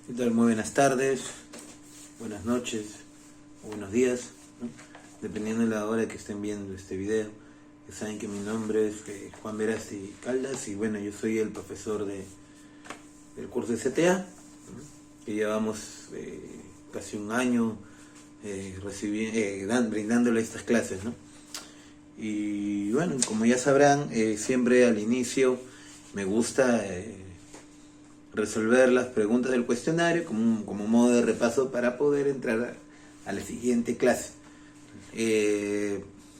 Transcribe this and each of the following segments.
¿Qué tal? Muy buenas tardes, buenas noches o buenos días, ¿no? Dependiendo de la hora que estén viendo este video. Ya saben que mi nombre es Juan Verasti Caldas y bueno, yo soy el profesor del curso de CTA, ¿no? Que llevamos casi un año brindándole estas clases, ¿no? Y bueno, como ya sabrán, siempre al inicio me gusta resolver las preguntas del cuestionario como modo de repaso para poder entrar a la siguiente clase.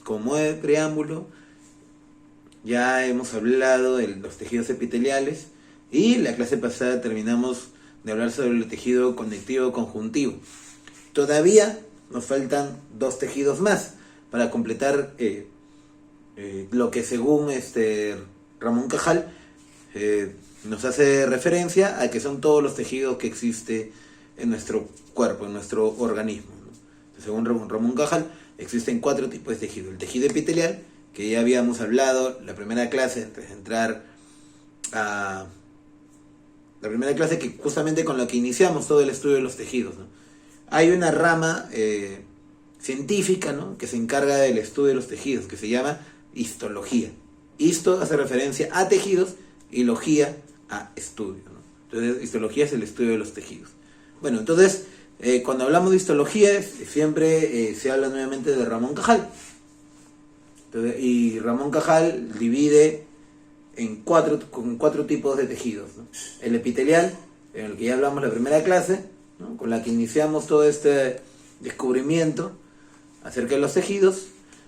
Como modo de preámbulo, ya hemos hablado de los tejidos epiteliales y la clase pasada terminamos de hablar sobre el tejido conectivo conjuntivo. Todavía nos faltan dos tejidos más para completar lo que según Ramón Cajal nos hace referencia a que son todos los tejidos que existen en nuestro cuerpo, en nuestro organismo, ¿no? Según Ramón Cajal, existen 4 tipos de tejido. El tejido epitelial, que ya habíamos hablado la primera clase, antes de entrar a la primera clase, que justamente con la que iniciamos todo el estudio de los tejidos, ¿no? Hay una rama científica, ¿no?, que se encarga del estudio de los tejidos, que se llama histología. Histo hace referencia a tejidos y logía a estudio, ¿no? Entonces, histología es el estudio de los tejidos. Bueno, entonces, cuando hablamos de histología, siempre se habla nuevamente de Ramón Cajal. Entonces, y Ramón Cajal divide en cuatro tipos de tejidos, ¿no? El epitelial, en el que ya hablamos la primera clase, ¿no?, con la que iniciamos todo este descubrimiento acerca de los tejidos.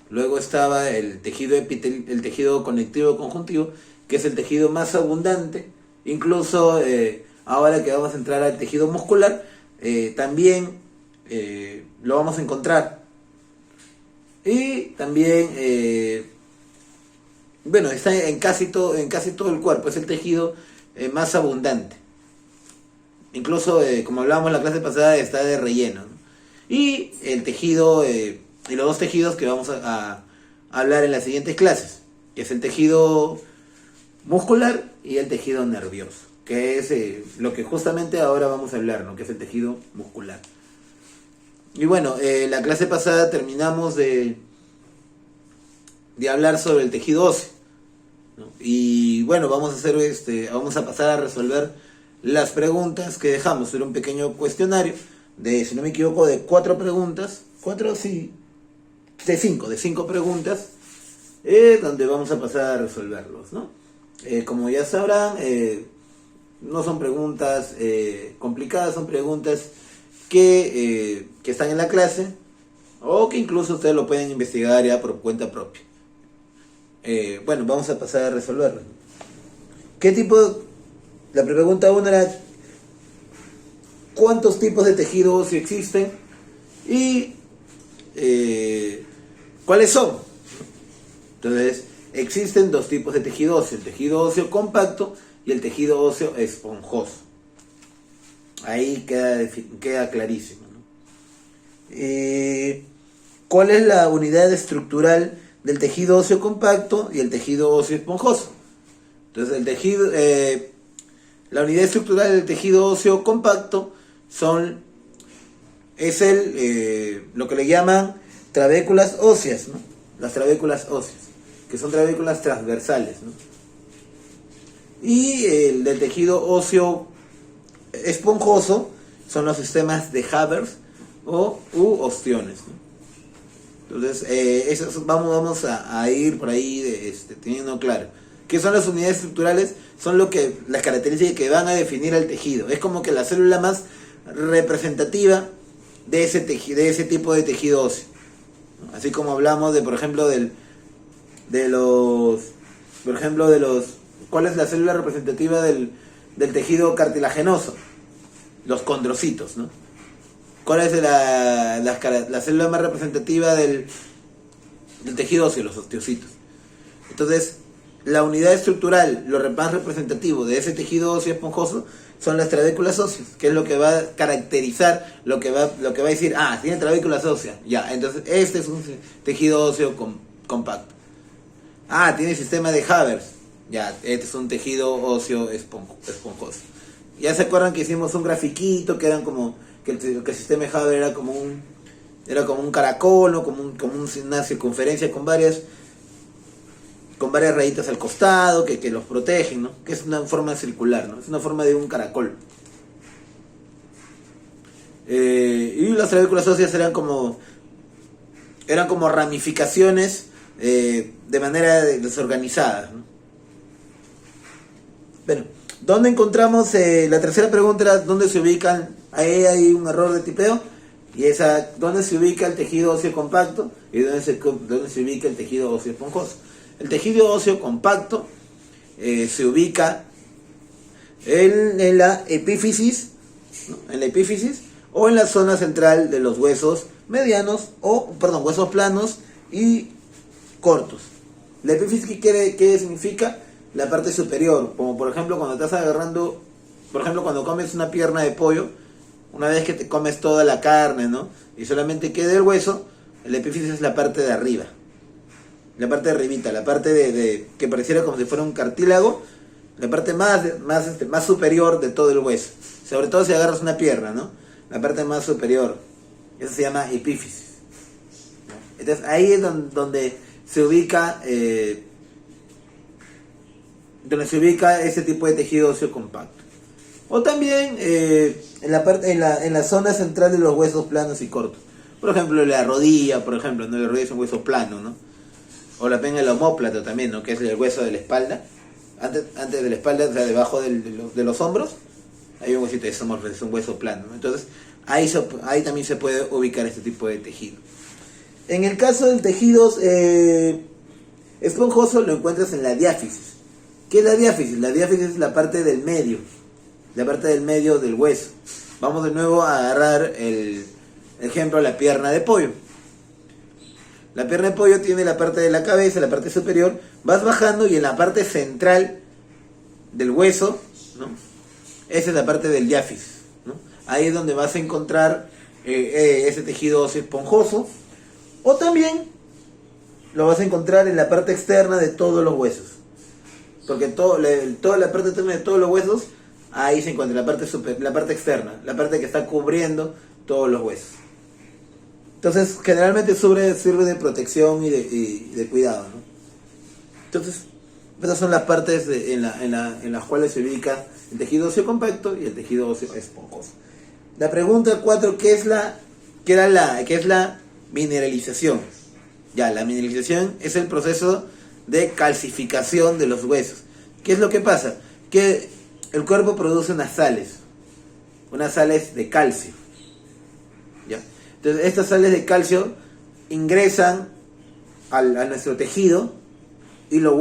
Luego estaba el tejido conectivo conjuntivo, que es el tejido más abundante. Incluso ahora que vamos a entrar al tejido muscular, también lo vamos a encontrar. Y también, bueno, está en casi todo el cuerpo, es el tejido más abundante. Incluso, como hablábamos en la clase pasada, está de relleno, ¿no? Y el tejido, y los dos tejidos que vamos a hablar en las siguientes clases, que es el tejido muscular y el tejido nervioso, que es lo que justamente ahora vamos a hablar, ¿no?, que es el tejido muscular. Y bueno, la clase pasada terminamos de hablar sobre el tejido óseo, ¿no? Y bueno, vamos a pasar a resolver las preguntas que dejamos. Era un pequeño cuestionario de, si no me equivoco, de 4 preguntas, de 5 preguntas, donde vamos a pasar a resolverlos, ¿no? Como ya sabrán, no son preguntas complicadas, son preguntas que están en la clase, o que incluso ustedes lo pueden investigar ya por cuenta propia. Bueno, vamos a pasar a resolverlo. La pregunta 1 era: ¿cuántos tipos de tejido óseo existen? Y ¿cuáles son? Entonces, existen 2 tipos de tejido óseo: el tejido óseo compacto y el tejido óseo esponjoso. Ahí queda clarísimo, ¿no? ¿Cuál es la unidad estructural del tejido óseo compacto y el tejido óseo esponjoso? Entonces, la unidad estructural del tejido óseo compacto es lo que le llaman trabéculas óseas, ¿no? Las trabéculas óseas, que son trabéculas transversales, ¿no? Y el del tejido óseo esponjoso son los sistemas de Haber u ostiones, ¿no? Entonces, vamos a ir por ahí teniendo claro qué son las unidades estructurales. Son las características que van a definir al tejido. Es como que la célula más representativa de ese tipo de tejido óseo, ¿no? Así como hablamos por ejemplo, ¿cuál es la célula representativa del tejido cartilaginoso? Los condrocitos, ¿no? ¿Cuál es la célula más representativa del tejido óseo? Los osteocitos. Entonces, la unidad estructural, lo más representativo de ese tejido óseo esponjoso, son las trabéculas óseas, que es lo que va a caracterizar, lo que va a decir: tiene trabéculas óseas, ya, entonces este es un tejido óseo compacto. Tiene sistema de Haber, ya, este es un tejido óseo esponjoso. Ya se acuerdan que hicimos un grafiquito que eran como que el sistema de Haber era como un caracol, ¿no? como una circunferencia con varias rayitas al costado que los protegen, ¿no? Que es una forma circular, ¿no? Es una forma de un caracol. Y las trabéculas óseas eran como ramificaciones de manera desorganizada, ¿no? Bueno, ¿dónde encontramos? La tercera pregunta era ¿dónde se ubican? Ahí hay un error de tipeo. Y esa, ¿dónde se ubica el tejido óseo compacto? Y dónde se ubica el tejido óseo esponjoso. El tejido óseo compacto se ubica en la epífisis, ¿no? En la epífisis o en la zona central de los huesos medianos, huesos planos y cortos. La epífisis, ¿qué significa? La parte superior, como por ejemplo cuando estás agarrando, por ejemplo cuando comes una pierna de pollo, una vez que te comes toda la carne, ¿no? Y solamente queda el hueso, la epífisis es la parte de arriba. La parte de arribita, la parte de que pareciera como si fuera un cartílago, la parte más superior de todo el hueso. Sobre todo si agarras una pierna, ¿no? La parte más superior. Eso se llama epífisis. Entonces ahí es donde se ubica ese tipo de tejido óseo compacto. O también en la zona central de los huesos planos y cortos. Por ejemplo, la rodilla, por ejemplo, ¿no? La rodilla es un hueso plano, ¿no? O la pena el omóplato también, ¿no? Que es el hueso de la espalda. Antes de la espalda, o sea, debajo de los hombros, hay un huesito, es un hueso plano, ¿no? Entonces, ahí también se puede ubicar este tipo de tejido. En el caso del tejido esponjoso, lo encuentras en la diáfisis. ¿Qué es la diáfisis? La diáfisis es la parte del medio. La parte del medio del hueso. Vamos de nuevo a agarrar el ejemplo de la pierna de pollo. La pierna de pollo tiene la parte de la cabeza, la parte superior, vas bajando y en la parte central del hueso, ¿no? Esa es la parte del diáfisis, ¿no? Ahí es donde vas a encontrar ese tejido óseo esponjoso, o también lo vas a encontrar en la parte externa de todos los huesos, porque toda la parte externa de todos los huesos, ahí se encuentra la parte externa, la parte que está cubriendo todos los huesos. Entonces, generalmente sirve de protección y de cuidado, ¿no? Entonces, esas son las partes en las cuales se ubica el tejido óseo compacto y el tejido óseo esponjoso. La pregunta 4, ¿qué es la mineralización? Ya, la mineralización es el proceso de calcificación de los huesos. ¿Qué es lo que pasa? Que el cuerpo produce unas sales de calcio, ¿ya? Entonces estas sales de calcio ingresan a nuestro tejido y lo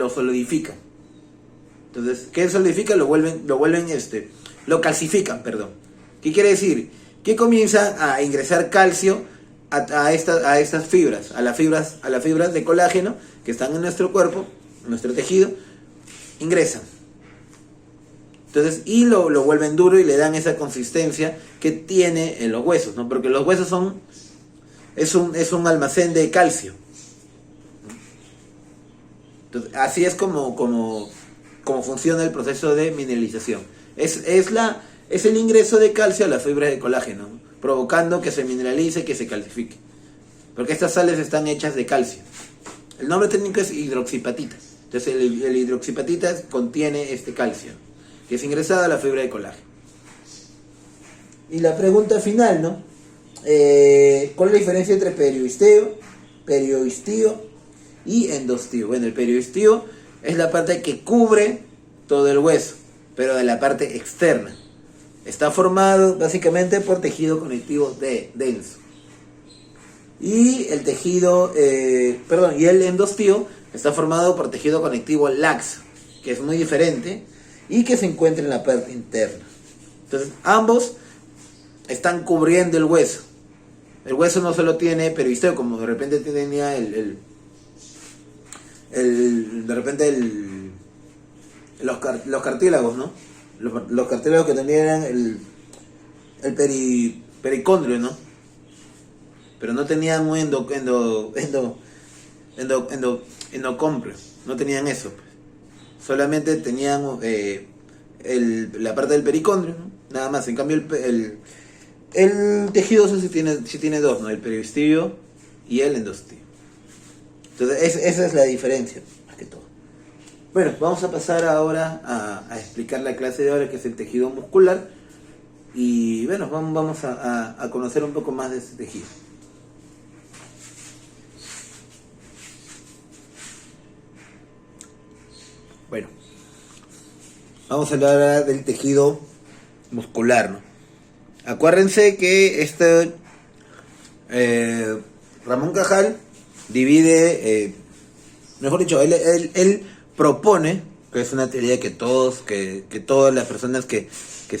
solidifican. Entonces, ¿qué solidifica? Lo calcifican, perdón. ¿Qué quiere decir? Que comienza a ingresar calcio a estas fibras, a las fibras de colágeno que están en nuestro cuerpo, en nuestro tejido, ingresan. Entonces, y lo vuelven duro y le dan esa consistencia que tiene en los huesos, ¿no? Porque los huesos es un almacén de calcio. Entonces, así es como funciona el proceso de mineralización. Es el ingreso de calcio a las fibras de colágeno, ¿no? Provocando que se mineralice, que se calcifique. Porque estas sales están hechas de calcio. El nombre técnico es hidroxipatita. Entonces el hidroxipatita contiene este calcio, que es ingresado a la fibra de colágeno. Y la pregunta final, ¿no? ¿Cuál es la diferencia entre perioistio y endostío? Bueno, el perioistio es la parte que cubre todo el hueso, pero de la parte externa. Está formado básicamente por tejido conectivo denso. Y el endostío está formado por tejido conectivo laxo, que es muy diferente y que se encuentra en la parte interna. Entonces, ambos están cubriendo el hueso. El hueso no solo tiene perioisteo, como de repente tenía los cartílagos, ¿no? Los cartílagos que tenían el pericondrio, ¿no? Pero no tenían un endocombrio, no tenían eso, pues. Solamente tenían la parte del pericondrio, ¿no? Nada más. En cambio el tejido óseo sí tiene dos, ¿no? El periostio y el endostio. Entonces esa es la diferencia, más que todo. Bueno, vamos a pasar ahora a explicar la clase de ahora, que es el tejido muscular. Y bueno, vamos a conocer un poco más de este tejido. Bueno, vamos a hablar ahora del tejido muscular, ¿no? Acuérdense que Ramón Cajal divide, mejor dicho, él propone, que es una teoría que todas las personas que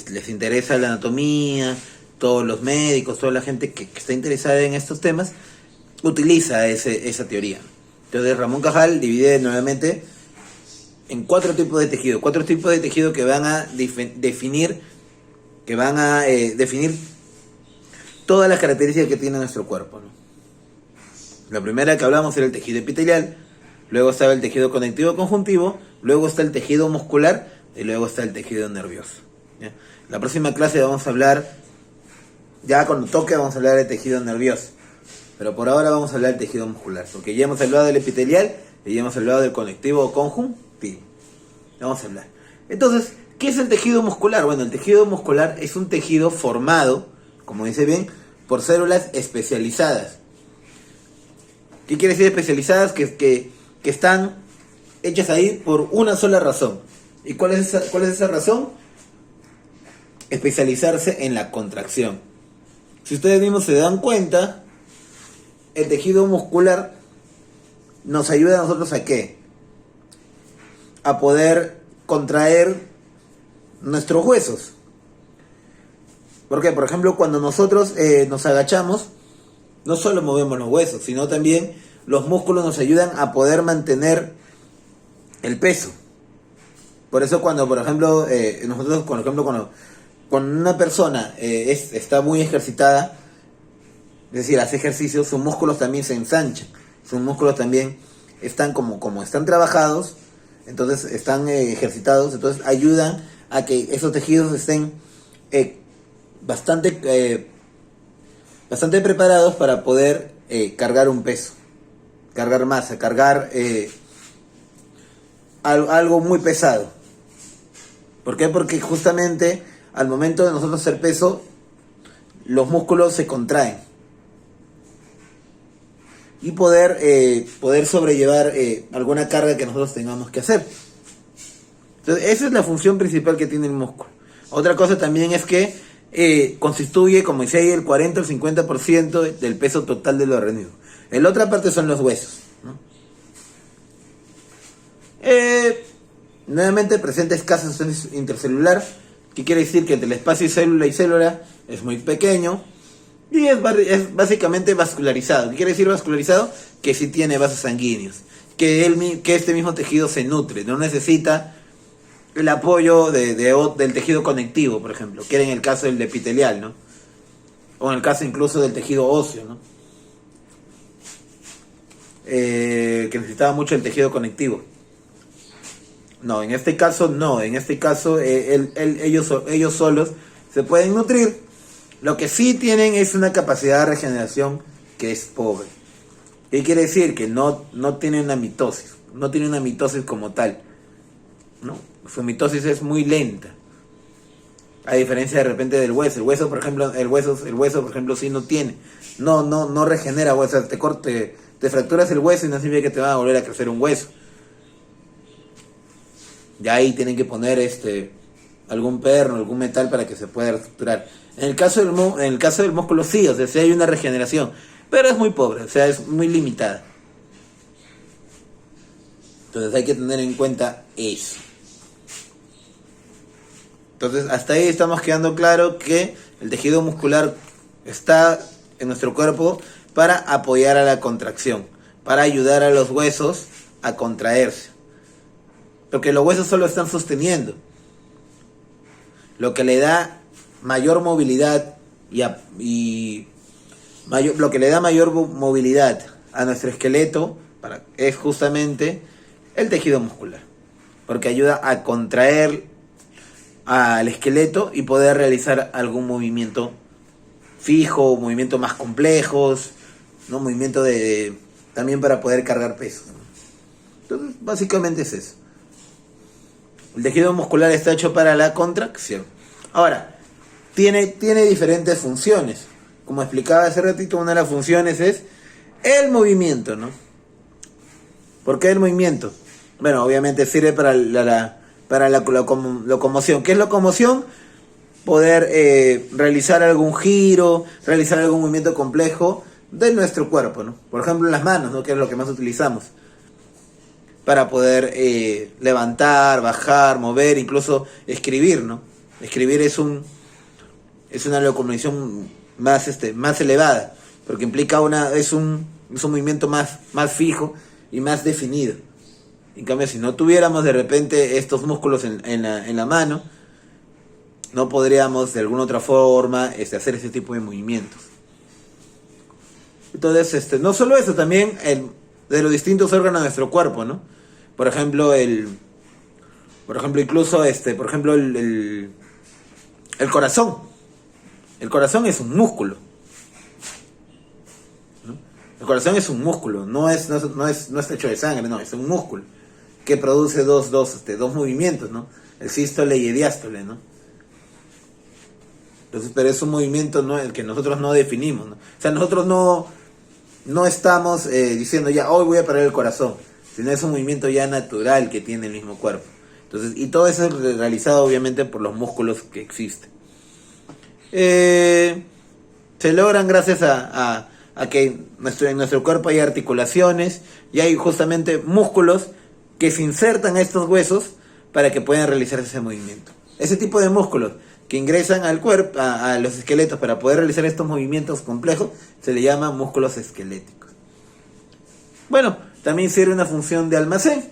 les interesa la anatomía, todos los médicos, toda la gente que está interesada en estos temas, utiliza esa teoría. Entonces Ramón Cajal divide nuevamente en cuatro tipos de tejido que van a definir todas las características que tiene nuestro cuerpo, ¿no? La primera que hablamos era el tejido epitelial, luego estaba el tejido conectivo conjuntivo, luego está el tejido muscular y luego está el tejido nervioso, ¿ya? La próxima clase vamos a hablar, ya cuando toque vamos a hablar del tejido nervioso, pero por ahora vamos a hablar del tejido muscular, porque ya hemos hablado del epitelial y ya hemos hablado del conectivo conjuntivo. Vamos a hablar. Entonces, ¿qué es el tejido muscular? Bueno, el tejido muscular es un tejido formado, como dice bien, por células especializadas. ¿Qué quiere decir especializadas? Que están hechas ahí por una sola razón. ¿Y cuál es esa razón? Especializarse en la contracción. Si ustedes mismos se dan cuenta, el tejido muscular nos ayuda a nosotros ¿a qué? A poder contraer nuestros huesos. Porque, por ejemplo, cuando nosotros nos agachamos, no solo movemos los huesos, sino también los músculos nos ayudan a poder mantener el peso. Por eso cuando, por ejemplo, cuando una persona está muy ejercitada, es decir, hace ejercicio, sus músculos también se ensanchan, sus músculos también están como están trabajados, entonces están ejercitados, entonces ayudan a que esos tejidos estén bastante preparados para poder cargar un peso, cargar masa, cargar algo muy pesado. ¿Por qué? Porque justamente al momento de nosotros hacer peso, los músculos se contraen y poder sobrellevar alguna carga que nosotros tengamos que hacer. Entonces, esa es la función principal que tiene el músculo. Otra cosa también es que constituye, como decía ahí, el 40 o el 50% del peso total del organismo. La otra parte son los huesos, ¿no? Nuevamente presenta escasa sustancia intercelular, que quiere decir que entre el espacio célula y célula es muy pequeño. Y es básicamente vascularizado. ¿Qué quiere decir vascularizado? Que sí tiene vasos sanguíneos. Que este mismo tejido se nutre. No necesita el apoyo del tejido conectivo, por ejemplo. Que era en el caso del epitelial, ¿no? O en el caso incluso del tejido óseo, ¿no? Que necesitaba mucho el tejido conectivo. No, en este caso no. En este caso ellos solos se pueden nutrir. Lo que sí tienen es una capacidad de regeneración que es pobre. ¿Qué quiere decir? Que no tiene una mitosis. No tiene una mitosis como tal, ¿no? Su mitosis es muy lenta. A diferencia de repente del hueso. El hueso, por ejemplo, sí no tiene. No regenera hueso. Te fracturas el hueso y no significa que te va a volver a crecer un hueso. Ya ahí tienen que poner algún perno, algún metal para que se pueda reestructurar. En el caso del músculo sí, o sea, sí hay una regeneración, pero es muy pobre, o sea, es muy limitada. Entonces hay que tener en cuenta eso. Entonces hasta ahí estamos quedando claro que el tejido muscular está en nuestro cuerpo para apoyar a la contracción, para ayudar a los huesos a contraerse. Porque los huesos solo están sosteniendo. Lo que le da mayor movilidad lo que le da mayor movilidad a nuestro esqueleto es justamente el tejido muscular, porque ayuda a contraer al esqueleto y poder realizar algún movimiento fijo, movimientos más complejos, ¿no? Movimiento también para poder cargar pesos. Entonces, básicamente es eso. El tejido muscular está hecho para la contracción. Ahora, tiene diferentes funciones. Como explicaba hace ratito, una de las funciones es el movimiento, ¿no? ¿Por qué el movimiento? Bueno, obviamente sirve para la locomoción. ¿Qué es locomoción? Poder realizar algún giro, realizar algún movimiento complejo de nuestro cuerpo, ¿no? Por ejemplo, las manos, ¿no? Que es lo que más utilizamos para poder levantar, bajar, mover, incluso escribir, ¿no? Escribir es una locomoción más elevada, porque implica es un movimiento más fijo y más definido. En cambio, si no tuviéramos de repente estos músculos en la mano, no podríamos de alguna otra forma hacer ese tipo de movimientos. Entonces, no solo eso, también de los distintos órganos de nuestro cuerpo, ¿no? Por ejemplo, incluso el corazón. El corazón es un músculo, ¿no? El corazón es un músculo, no está hecho de sangre, no, es un músculo que produce dos movimientos, ¿no? El sístole y el diástole, ¿no? Entonces, pero es un movimiento, ¿no?, el que nosotros no definimos, ¿no? O sea, nosotros no estamos diciendo ya, hoy voy a parar el corazón, sino es un movimiento ya natural que tiene el mismo cuerpo. Entonces, y todo eso es realizado obviamente por los músculos que existen. Se logran gracias a que en nuestro cuerpo hay articulaciones y hay justamente músculos que se insertan a estos huesos para que puedan realizar ese movimiento. Ese tipo de músculos que ingresan al cuerpo, a los esqueletos para poder realizar estos movimientos complejos, se le llama músculos esqueléticos. Bueno, también sirve una función de almacén,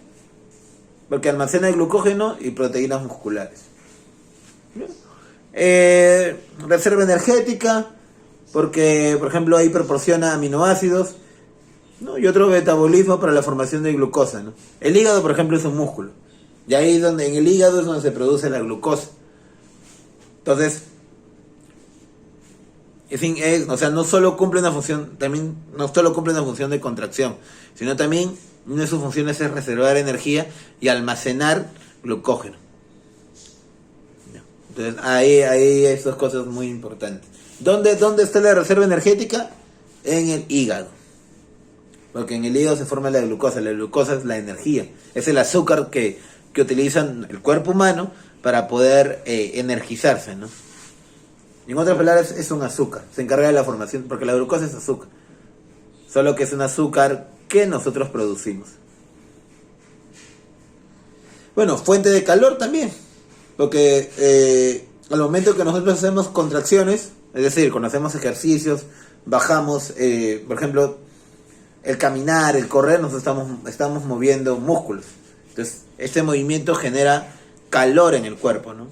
porque almacena glucógeno y proteínas musculares. Reserva energética, porque por ejemplo ahí proporciona aminoácidos, ¿no?, y otro metabolismo para la formación de glucosa, ¿no? El hígado, por ejemplo, es un músculo, y ahí en el hígado es donde se produce la glucosa. Entonces, o sea, no solo cumple una función de contracción, sino también una de sus funciones es reservar energía y almacenar glucógeno. Entonces, ahí hay estas cosas muy importantes. ¿Dónde está la reserva energética? En el hígado. Porque en el hígado se forma la glucosa. La glucosa es la energía. Es el azúcar que utilizan el cuerpo humano para poder energizarse, ¿no? En otras palabras, es un azúcar. Se encarga de la formación, porque la glucosa es azúcar. Solo que es un azúcar que nosotros producimos. Bueno, fuente de calor también. Porque al momento que nosotros hacemos contracciones, es decir, cuando hacemos ejercicios, bajamos, por ejemplo, el caminar, el correr, nosotros estamos moviendo músculos. Entonces, este movimiento genera calor en el cuerpo, ¿no?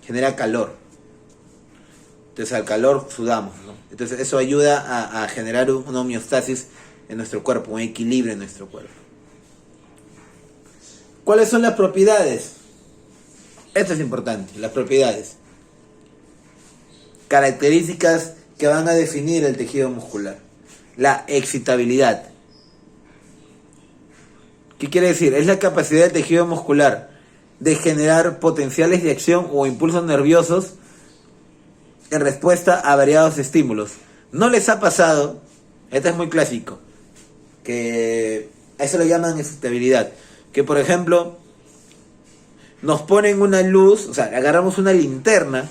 Genera calor. Entonces, al calor sudamos, ¿no? Entonces, eso ayuda a generar una homeostasis en nuestro cuerpo, un equilibrio en nuestro cuerpo. ¿Cuáles son las propiedades? Esto es importante, las propiedades. Características que van a definir el tejido muscular. La excitabilidad. ¿Qué quiere decir? Es la capacidad del tejido muscular de generar potenciales de acción o impulsos nerviosos en respuesta a variados estímulos. ¿No les ha pasado? Esto es muy clásico, que a eso lo llaman excitabilidad. Que por ejemplo, nos ponen una luz, o sea, agarramos una linterna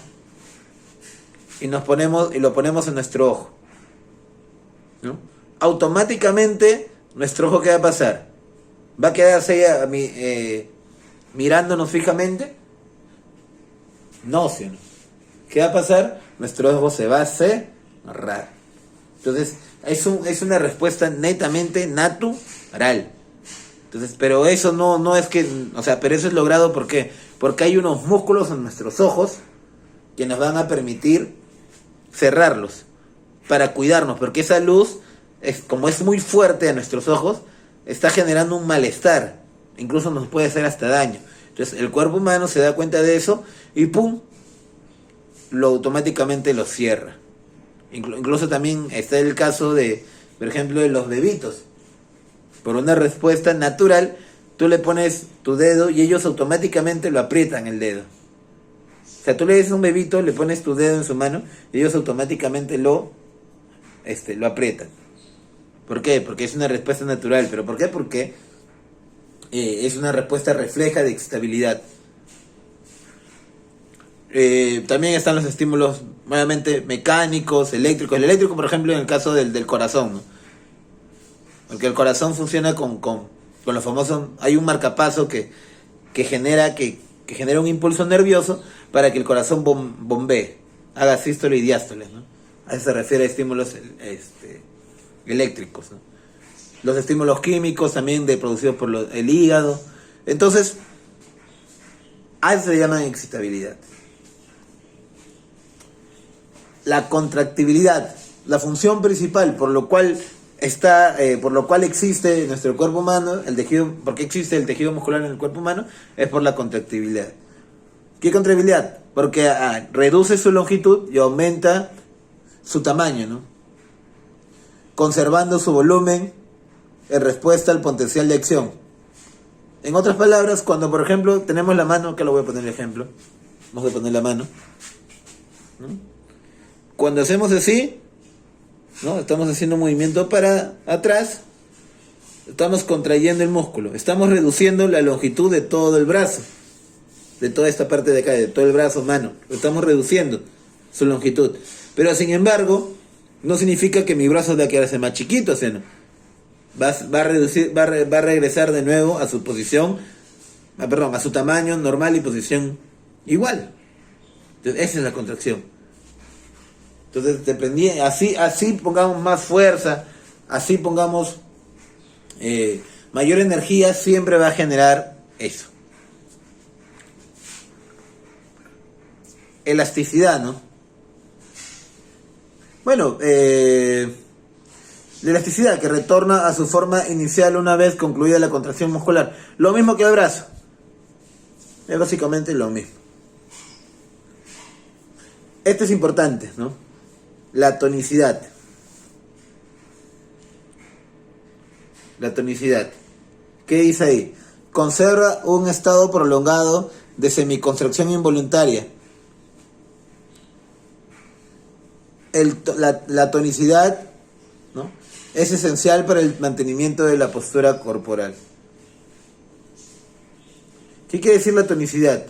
y lo ponemos en nuestro ojo, ¿no? Automáticamente nuestro ojo, ¿qué va a pasar? ¿Va a quedarse mirándonos fijamente? No, ¿sí o no? ¿Qué va a pasar? Nuestro ojo se va a cerrar. Entonces, es una respuesta netamente natural. Entonces, pero eso no es que, o sea, pero eso es logrado ¿por qué? Porque hay unos músculos en nuestros ojos que nos van a permitir cerrarlos para cuidarnos, porque esa luz, como es muy fuerte a nuestros ojos, está generando un malestar, incluso nos puede hacer hasta daño. Entonces el cuerpo humano se da cuenta de eso y ¡pum! Automáticamente lo cierra. Incluso también está el caso de, por ejemplo, de los bebitos. Por una respuesta natural, tú le pones tu dedo y ellos automáticamente lo aprietan el dedo. O sea, tú le dices a un bebito, le pones tu dedo en su mano y ellos automáticamente lo aprietan. ¿Por qué? Porque es una respuesta natural. ¿Pero por qué? Porque es una respuesta refleja de excitabilidad. También están los estímulos, nuevamente, mecánicos, eléctricos. El eléctrico, por ejemplo, en el caso del corazón, ¿no? Porque el corazón funciona con los famosos... Hay un marcapaso que genera un impulso nervioso para que el corazón bombee, haga sístole y diástole, ¿no? A eso se refiere a estímulos eléctricos, ¿no? Los estímulos químicos también producidos por el hígado. Entonces, a eso se llama excitabilidad. La contractibilidad, la función principal por lo cual existe en nuestro cuerpo humano, porque existe el tejido muscular en el cuerpo humano, es por la contractibilidad. ¿Qué contractibilidad? Porque reduce su longitud y aumenta su tamaño, ¿no? Conservando su volumen en respuesta al potencial de acción. En otras palabras, cuando por ejemplo tenemos la mano, que lo voy a poner el ejemplo, vamos a poner la mano, ¿no? Cuando hacemos así, ¿no? Estamos haciendo un movimiento para atrás, estamos contrayendo el músculo, estamos reduciendo la longitud de todo el brazo, de toda esta parte de acá, de todo el brazo, mano, lo estamos reduciendo su longitud. Pero sin embargo, no significa que mi brazo va a quedarse más chiquito, o sea, ¿no? Va a regresar de nuevo a su posición, a su tamaño normal y posición igual. Entonces, esa es la contracción. Entonces, así pongamos más fuerza, así pongamos mayor energía, siempre va a generar eso. Elasticidad, ¿no? Bueno, la elasticidad que retorna a su forma inicial una vez concluida la contracción muscular. Lo mismo que el brazo. Es básicamente lo mismo. Esto es importante, ¿no? La tonicidad. La tonicidad. ¿Qué dice ahí? Conserva un estado prolongado de semiconstracción involuntaria. La tonicidad, ¿no?, es esencial para el mantenimiento de la postura corporal. ¿Qué quiere decir la tonicidad?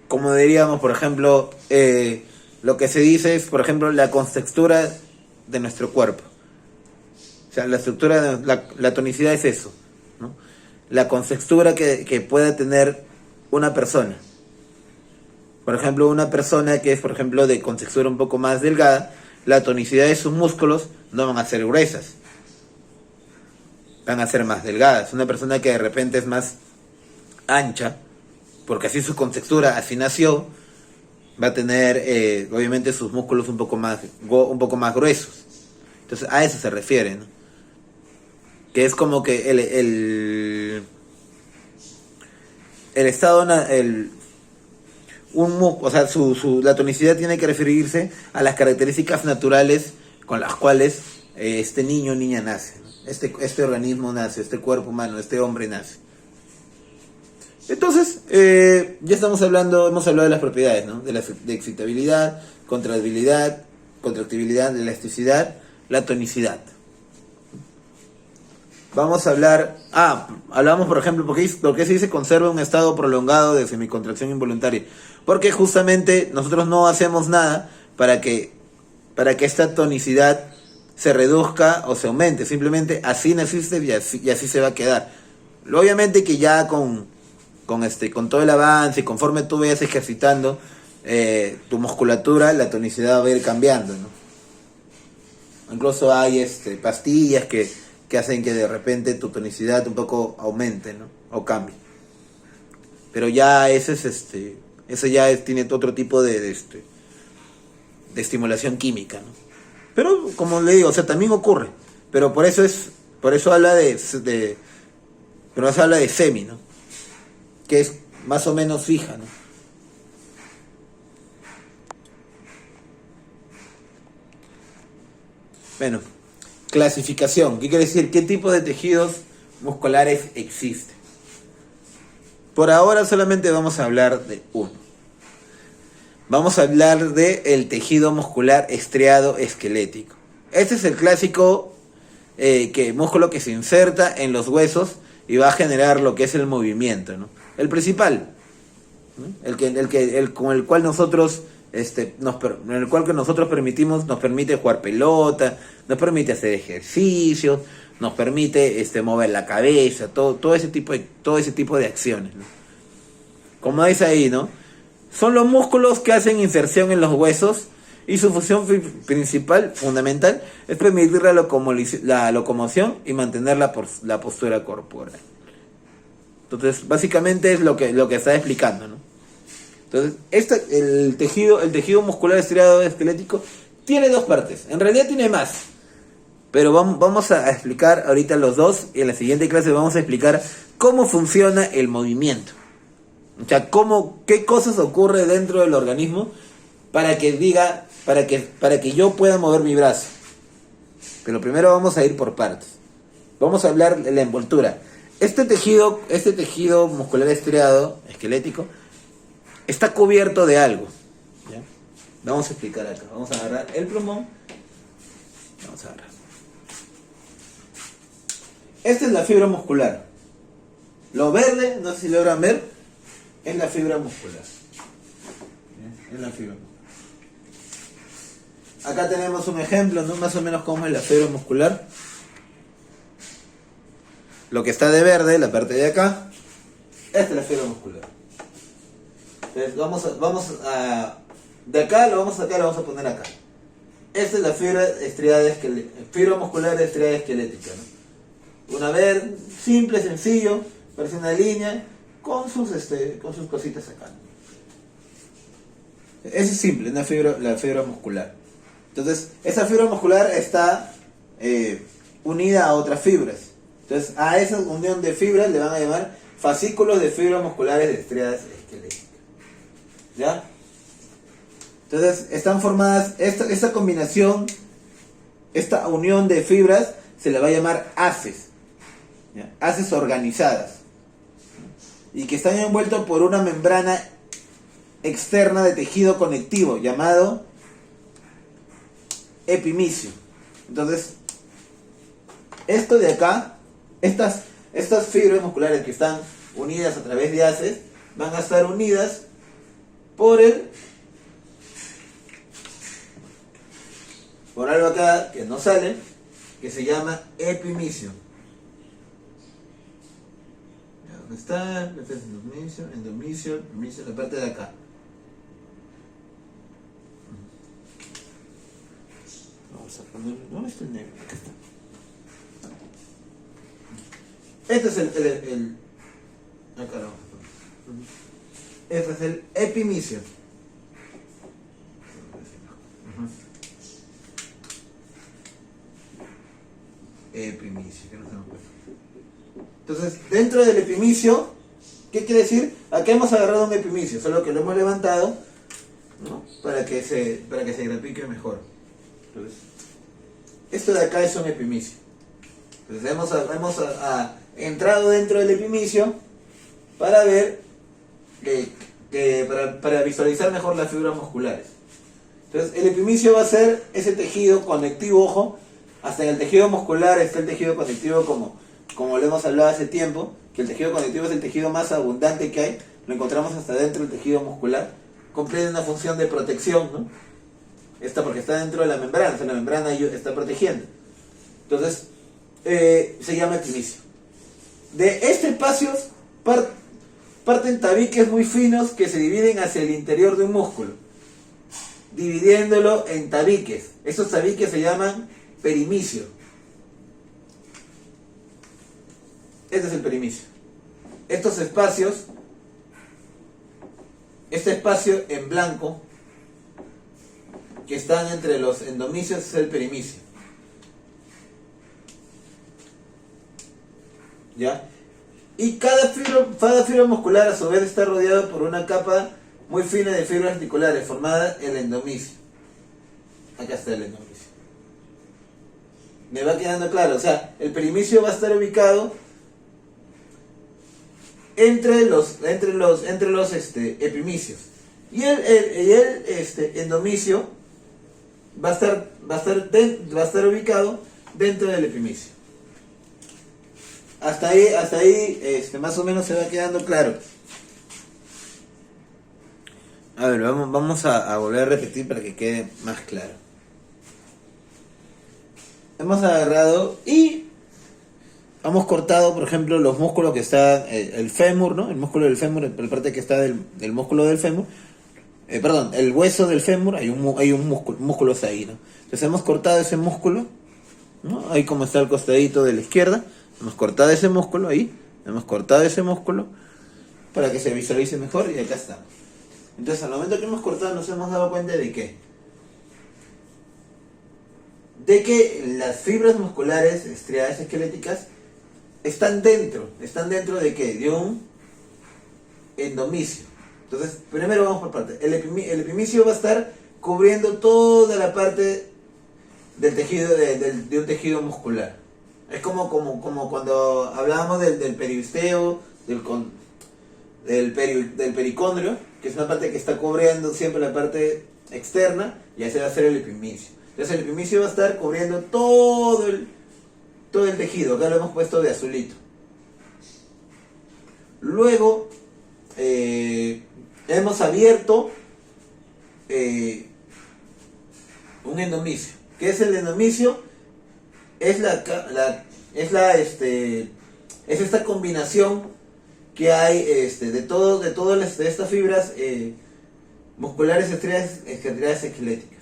Como diríamos, por ejemplo, lo que se dice es, por ejemplo, la contextura de nuestro cuerpo. O sea, la tonicidad es eso, ¿no? La contextura que pueda tener una persona. Por ejemplo, una persona que es, por ejemplo, de contextura un poco más delgada, la tonicidad de sus músculos no van a ser gruesas, van a ser más delgadas. Una persona que de repente es más ancha, porque así su contextura, así nació, va a tener, obviamente, sus músculos un poco más gruesos. Entonces, a eso se refiere, ¿no? Que es como que el estado, la tonicidad tiene que referirse a las características naturales con las cuales este niño o niña nace, ¿no? Este organismo nace, este cuerpo humano, este hombre nace. Entonces, ya hemos hablado de las propiedades, ¿no? De excitabilidad, contractibilidad, elasticidad, la tonicidad. Vamos a hablar... hablamos, por ejemplo, ¿por qué se dice conserva un estado prolongado de semicontracción involuntaria? Porque justamente nosotros no hacemos nada para que esta tonicidad se reduzca o se aumente. Simplemente así naciste y así se va a quedar. Obviamente que ya con todo el avance y conforme tú vayas ejercitando tu musculatura, la tonicidad va a ir cambiando, ¿no? Incluso hay pastillas que hacen que de repente tu tonicidad un poco aumente, ¿no? O cambie. Pero ya eso ya tiene otro tipo de estimulación química, ¿no? Pero como le digo, o sea, también ocurre. Pero por eso habla de pero nos habla de semi, ¿no? Que es más o menos fija, ¿no? Bueno, clasificación. ¿Qué quiere decir? ¿Qué tipo de tejidos musculares existen? Por ahora solamente vamos a hablar de uno. Vamos a hablar del tejido muscular estriado esquelético. Este es el clásico músculo que se inserta en los huesos y va a generar lo que es el movimiento, ¿no? El principal, ¿no? Con el cual nosotros nos permite jugar pelota, nos permite hacer ejercicios, nos permite mover la cabeza, todo ese tipo de acciones, ¿no? Como dice ahí, ¿no? Son los músculos que hacen inserción en los huesos y su función principal, fundamental, es permitir la locomoción y mantener la postura corporal. Entonces, básicamente es lo que está explicando, ¿no? Entonces, el tejido muscular estriado esquelético tiene dos partes. En realidad tiene más. Pero vamos a explicar ahorita los dos y en la siguiente clase vamos a explicar cómo funciona el movimiento. O sea, qué cosas ocurre dentro del organismo para que yo pueda mover mi brazo. Pero primero vamos a ir por partes. Vamos a hablar de la envoltura. Este tejido muscular estriado esquelético está cubierto de algo, ¿ya? Vamos a explicar acá. Vamos a agarrar el plumón. Vamos a agarrar. Esta es la fibra muscular. Lo verde, no sé si logran ver, es la fibra muscular. ¿Ya? Es la fibra muscular. Acá tenemos un ejemplo, ¿no? Más o menos cómo es la fibra muscular. Lo que está de verde, la parte de acá, esta es la fibra muscular. Entonces de acá lo vamos a sacar, lo vamos a poner acá. Esta es la fibra muscular estriada esquelética, ¿no? Una vez, simple, sencillo, parece una línea con sus cositas acá. Eso es simple, la fibra muscular. Entonces, esa fibra muscular está unida a otras fibras. Entonces, a esa unión de fibras le van a llamar fascículos de fibras musculares estriadas esqueléticas. ¿Ya? Entonces, están formadas, esta combinación, esta unión de fibras, se le va a llamar haces. ¿Ya? Haces organizadas. Y que están envueltos por una membrana externa de tejido conectivo, llamado epimicio. Entonces, esto de acá, estas fibras musculares que están unidas a través de haces, van a estar unidas por algo acá que no sale, que se llama epimicio. ¿Dónde está? Endomicio, la parte de acá. Vamos a poner, ¿dónde está el negro? Acá está. Este es acá lo vamos a poner. Este es el epimicio. Epimicio, que no se nos puede. Entonces, dentro del epimicio, ¿qué quiere decir? Acá hemos agarrado un epimicio, solo que lo hemos levantado, ¿no? para que se grafique mejor. Entonces, esto de acá es un epimicio. Entonces hemos entrado dentro del epimicio para ver para visualizar mejor las fibras musculares. Entonces el epimicio va a ser ese tejido conectivo, ojo, hasta en el tejido muscular está el tejido conectivo como lo hemos hablado hace tiempo, que el tejido conectivo es el tejido más abundante que hay, lo encontramos hasta dentro del tejido muscular, cumple una función de protección, ¿no? Porque está dentro de la membrana, o sea, la membrana está protegiendo. Entonces, se llama epimicio. De este espacio parten tabiques muy finos que se dividen hacia el interior de un músculo, dividiéndolo en tabiques. Esos tabiques se llaman perimicio. Este es el perimicio. Estos espacios, este espacio en blanco que están entre los endomicios es el perimicio. ¿Ya? Y cada fibra muscular a su vez está rodeada por una capa muy fina de fibras articulares, formada el endomisio. Acá está el endomisio. Me va quedando claro, o sea, el perimisio va a estar ubicado entre los epimicios. Y el endomisio va a estar ubicado dentro del epimicio. Hasta ahí más o menos se va quedando claro. A ver, vamos a volver a repetir para que quede más claro. Hemos agarrado y hemos cortado, por ejemplo, los músculos que está el fémur, ¿no? El músculo del fémur, la parte que está del músculo del fémur. Perdón, el hueso del fémur, hay un músculos ahí, ¿no? Entonces hemos cortado ese músculo, ¿no? Ahí como está al costadito de la izquierda, hemos cortado ese músculo ahí, hemos cortado ese músculo para que se visualice mejor y acá está. Entonces al momento que hemos cortado nos hemos dado cuenta de que las fibras musculares estriadas esqueléticas están dentro de qué? De un endomisio. Entonces, primero vamos por partes. El epimicio va a estar cubriendo toda la parte del tejido de un tejido muscular. Es como cuando hablábamos del peristeo, del pericondrio, que es una parte que está cubriendo siempre la parte externa, y ese va a ser el epimicio. Entonces el epimicio va a estar cubriendo todo el tejido. Acá lo hemos puesto de azulito. Luego hemos abierto un endomisio. ¿Qué es el endomisio? Es esta combinación que hay de todas estas fibras musculares estriadas esqueléticas.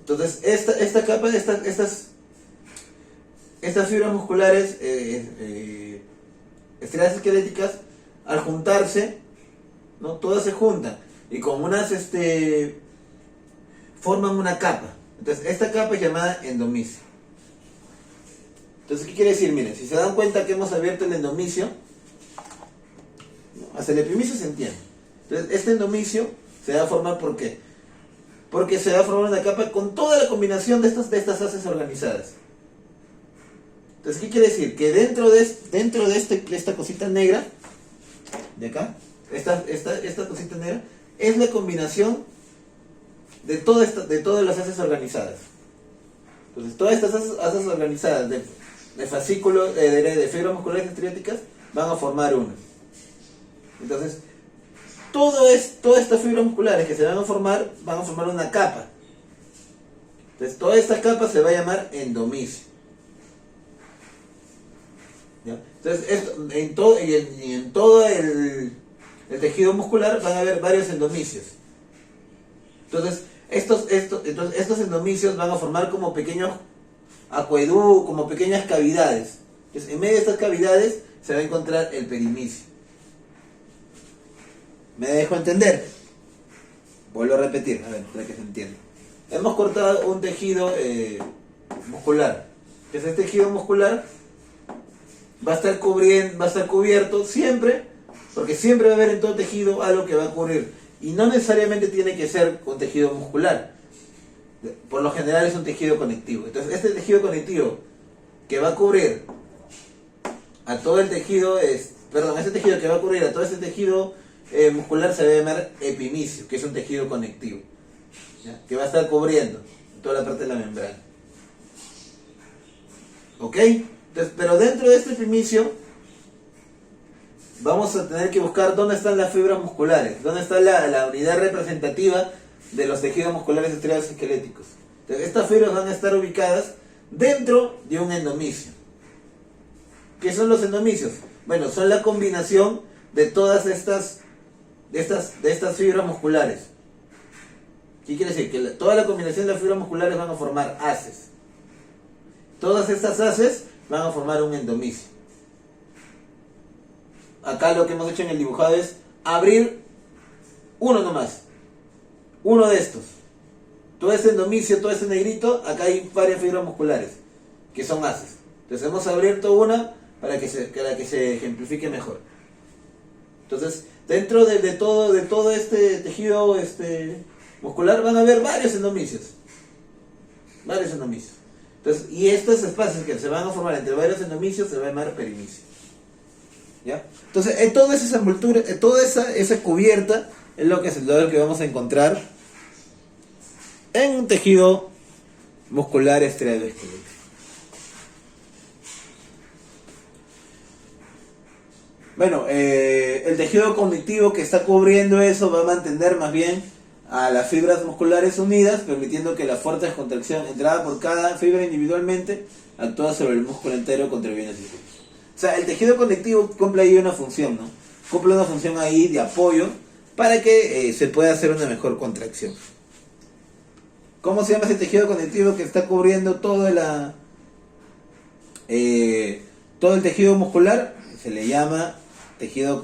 Entonces, esta capa, estas fibras musculares estriadas esqueléticas, al juntarse, ¿no? Todas se juntan y como forman una capa. Entonces, esta capa es llamada endomisio. Entonces, ¿qué quiere decir? Miren, si se dan cuenta que hemos abierto el endomisio, hasta el epimicio se entiende. Entonces, este endomisio se va a formar, ¿por qué? Porque se va a formar una capa con toda la combinación de estas haces organizadas. Entonces, ¿qué quiere decir? Que dentro de esta cosita negra, de acá, esta cosita negra, es la combinación de todas las haces organizadas. Entonces, todas estas haces organizadas de fascículos, de fibras musculares estriáticas, van a formar una. Entonces, todas estas fibras musculares que se van a formar una capa. Entonces, toda esta capa se va a llamar endomisio. ¿Ya? Entonces, en todo el tejido muscular van a haber varios endomisios. Entonces, estos endomisios van a formar como pequeños acueductos, como pequeñas cavidades. Entonces, en medio de estas cavidades se va a encontrar el perimicio. ¿Me dejo entender? Vuelvo a repetir, a ver, para que se entienda. Hemos cortado un tejido muscular. Entonces, este tejido muscular va a estar cubierto siempre, porque siempre va a haber en todo tejido algo que va a cubrir. Y no necesariamente tiene que ser un tejido muscular. Por lo general es un tejido conectivo. Entonces, este tejido conectivo que va a cubrir a todo el tejido, este tejido que va a cubrir a todo este tejido muscular se va a llamar epimicio, que es un tejido conectivo, ¿ya? Que va a estar cubriendo toda la parte de la membrana. ¿Ok? Entonces, pero dentro de este epimicio vamos a tener que buscar dónde están las fibras musculares, dónde está la unidad representativa de los tejidos musculares estriados esqueléticos. Entonces, estas fibras van a estar ubicadas dentro de un endomisio. ¿Qué son los endomisios? Bueno, son la combinación de todas estas fibras musculares. ¿Qué quiere decir? Que toda la combinación de las fibras musculares van a formar haces. Todas estas haces van a formar un endomisio. Acá lo que hemos hecho en el dibujado es abrir uno nomás. Uno de estos. Todo este endomisio, todo este negrito, acá hay varias fibras musculares, que son haces. Entonces hemos abierto una para que se ejemplifique mejor. Entonces, dentro de todo este tejido muscular van a haber varios endomicios. Varios endomicios. Entonces, y estos espacios que se van a formar entre varios endomicios se va a llamar perimicio. ¿Ya? Entonces, en toda esa envoltura, en toda esa cubierta es lo que vamos a encontrar en un tejido muscular esteroesquelético. Bueno, el tejido conectivo que está cubriendo eso va a mantener más bien a las fibras musculares unidas, permitiendo que la fuerte contracción entrada por cada fibra individualmente actúa sobre el músculo entero, contribuyendo al circuito. O sea, el tejido conectivo cumple ahí una función, ¿no? Cumple una función ahí de apoyo para que se pueda hacer una mejor contracción. ¿Cómo se llama ese tejido conectivo que está cubriendo todo el tejido muscular? Se le llama tejido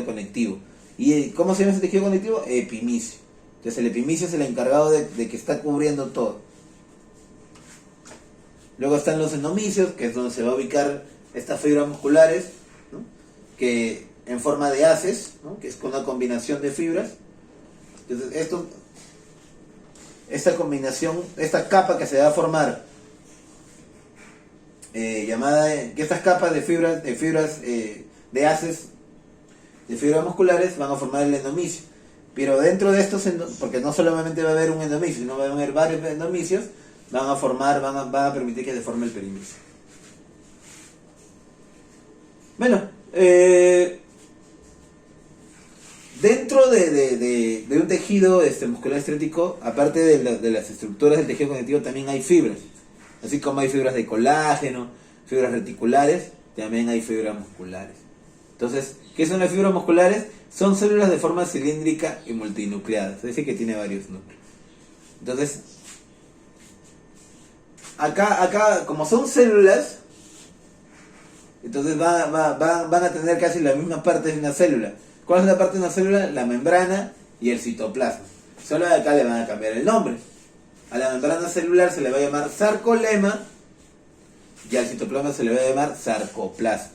conectivo. ¿Y cómo se llama ese tejido conectivo? Epimicio. Entonces el epimicio es el encargado de que está cubriendo todo. Luego están los endomicios, que es donde se va a ubicar estas fibras musculares, ¿no? Que en forma de haces, ¿no? Que es con una combinación de fibras. Entonces esta combinación, esta capa que se va a formar, que estas capas de fibras de haces de fibras musculares van a formar el endomicio. Pero dentro de estos, porque no solamente va a haber un endomicio, sino va a haber varios endomicios, van a permitir que se forme el perimicio. Bueno, dentro de un tejido muscular esterético, aparte de las estructuras del tejido conectivo, también hay fibras. Así como hay fibras de colágeno, fibras reticulares, también hay fibras musculares. Entonces, ¿qué son las fibras musculares? Son células de forma cilíndrica y multinucleadas, es decir, que tiene varios núcleos. Entonces, acá como son células, entonces van a tener casi la misma parte de una célula. ¿Cuál es la parte de una célula? La membrana y el citoplasma. Solo de acá le van a cambiar el nombre. A la membrana celular se le va a llamar sarcolema y al citoplasma se le va a llamar sarcoplasma.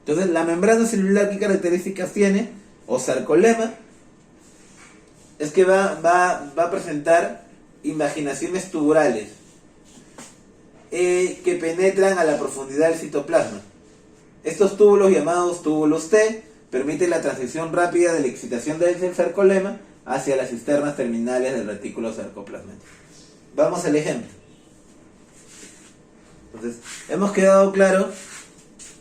Entonces, la membrana celular, ¿qué características tiene? O sarcolema, es que va a presentar invaginaciones tubulares que penetran a la profundidad del citoplasma. Estos túbulos, llamados túbulos T, permiten la transición rápida de la excitación del sarcolema hacia las cisternas terminales del retículo sarcoplasmático. Vamos al ejemplo. Entonces, hemos quedado claro.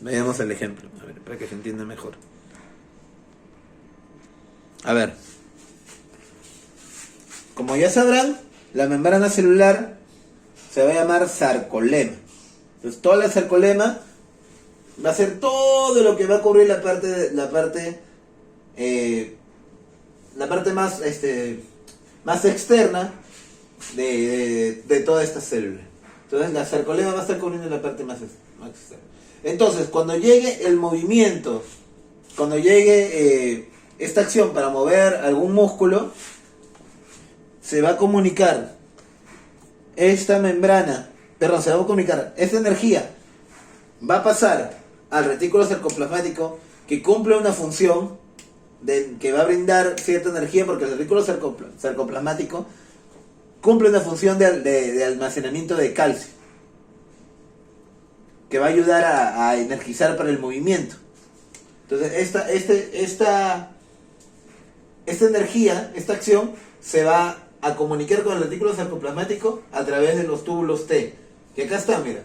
Veamos el ejemplo, a ver, para que se entienda mejor. A ver. Como ya sabrán, la membrana celular se va a llamar sarcolema. Entonces, toda la sarcolema va a ser todo lo que va a cubrir la parte más externa de toda esta célula. Entonces, la sarcolema va a estar cubriendo la parte más externa. Entonces, cuando llegue el movimiento, cuando llegue esta acción para mover algún músculo, se va a comunicar esta energía va a pasar al retículo sarcoplasmático, que cumple una función que va a brindar cierta energía, porque el retículo sarcoplasmático cumple una función de almacenamiento de calcio, que va a ayudar a energizar para el movimiento. Entonces, esta energía, esta acción, se va a comunicar con el retículo sarcoplasmático a través de los túbulos T, que acá está, mira.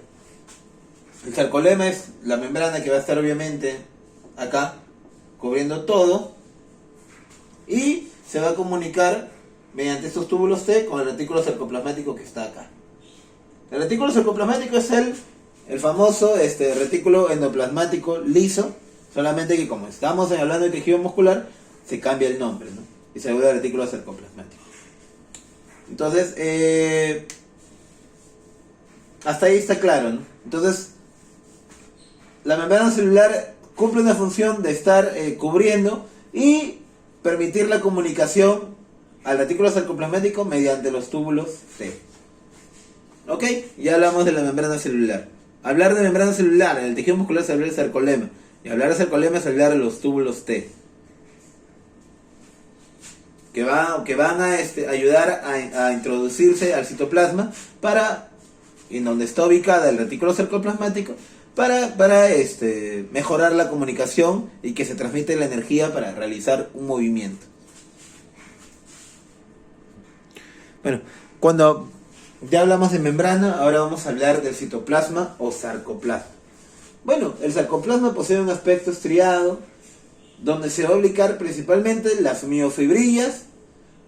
El sarcolema es la membrana que va a estar obviamente acá, cubriendo todo, y se va a comunicar mediante estos túbulos T con el retículo sarcoplasmático que está acá. El retículo sarcoplasmático es el famoso retículo endoplasmático liso, solamente que como estamos hablando de tejido muscular, se cambia el nombre, ¿no? Y se vuelve retículo sarcoplasmático. Entonces, hasta ahí está claro, ¿no? Entonces, la membrana celular cumple una función de estar cubriendo y permitir la comunicación al retículo sarcoplasmático mediante los túbulos T. ¿Ok? Ya hablamos de la membrana celular. Hablar de membrana celular, en el tejido muscular se habla de sarcolema. Y hablar de sarcolema es hablar de los túbulos T. Que van a ayudar a introducirse al citoplasma en donde está ubicada el retículo sarcoplasmático, para mejorar la comunicación y que se transmite la energía para realizar un movimiento. Bueno, cuando ya hablamos de membrana, ahora vamos a hablar del citoplasma o sarcoplasma. Bueno, el sarcoplasma posee un aspecto estriado, donde se va a ubicar principalmente las miofibrillas,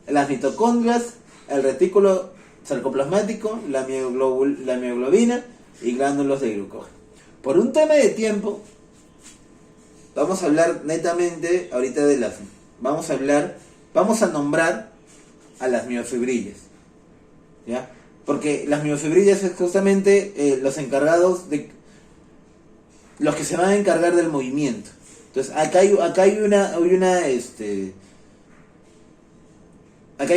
las mitocondrias, el retículo sarcoplasmático, la mioglobina y glándulos de glucógeno. Por un tema de tiempo, vamos a hablar netamente ahorita de vamos a nombrar a las miofibrillas, ¿ya? Porque las miofibrillas es justamente los que se van a encargar del movimiento. Entonces, acá hay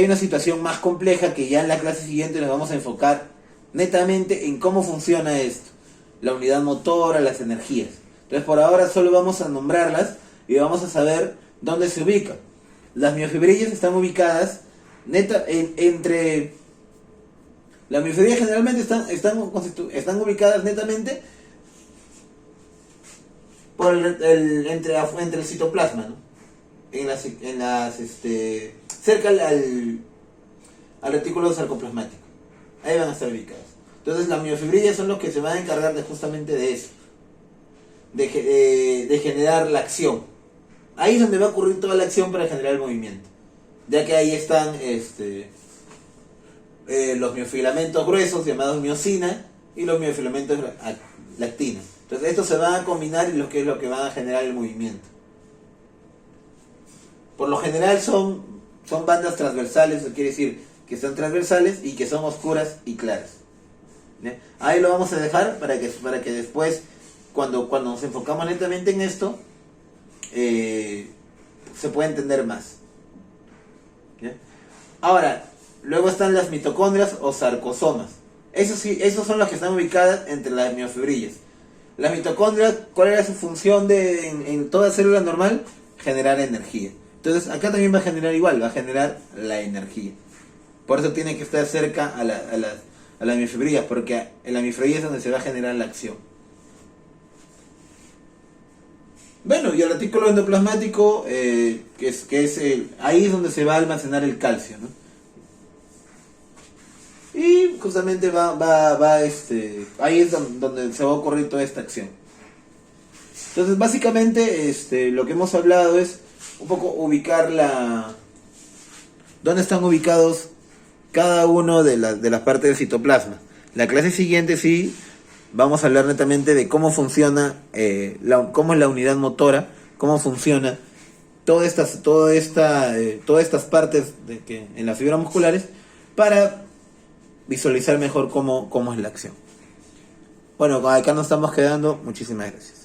una situación más compleja que ya en la clase siguiente nos vamos a enfocar netamente en cómo funciona esto, la unidad motora, las energías. Entonces, por ahora solo vamos a nombrarlas y vamos a saber dónde se ubican. Las miofibrillas están ubicadas entre... Las miofibrillas generalmente están ubicadas netamente por entre el citoplasma, ¿no? Cerca al retículo sarcoplasmático. Ahí van a estar ubicadas. Entonces las miofibrillas son los que se van a encargar justamente de eso, de generar la acción. Ahí es donde va a ocurrir toda la acción para generar el movimiento, ya que ahí están los miofilamentos gruesos llamados miosina y los miofilamentos lactina. Entonces estos se van a combinar y es lo que van a generar el movimiento. Por lo general son bandas transversales, eso quiere decir que son transversales y que son oscuras y claras. ¿Bien? Ahí lo vamos a dejar para que después, cuando nos enfocamos netamente en esto, se pueda entender más. ¿Bien? Ahora, luego están las mitocondrias o sarcosomas. Esos son los que están ubicadas entre las miofibrillas. Las mitocondrias, ¿cuál era su función en toda célula normal? Generar energía. Entonces acá también va a generar igual, va a generar la energía. Por eso tiene que estar cerca a las miofibrillas, porque en la miofibrillas es donde se va a generar la acción. Bueno, y el retículo endoplasmático, ahí es donde se va a almacenar el calcio, ¿no? Y justamente ahí es donde se va a ocurrir toda esta acción. Entonces básicamente lo que hemos hablado es un poco ubicar dónde están ubicados cada uno de las partes del citoplasma. La clase siguiente sí vamos a hablar netamente de cómo funciona, cómo es la unidad motora, cómo funciona todas estas partes en las fibras musculares para visualizar mejor cómo es la acción. Bueno, acá nos estamos quedando. Muchísimas gracias.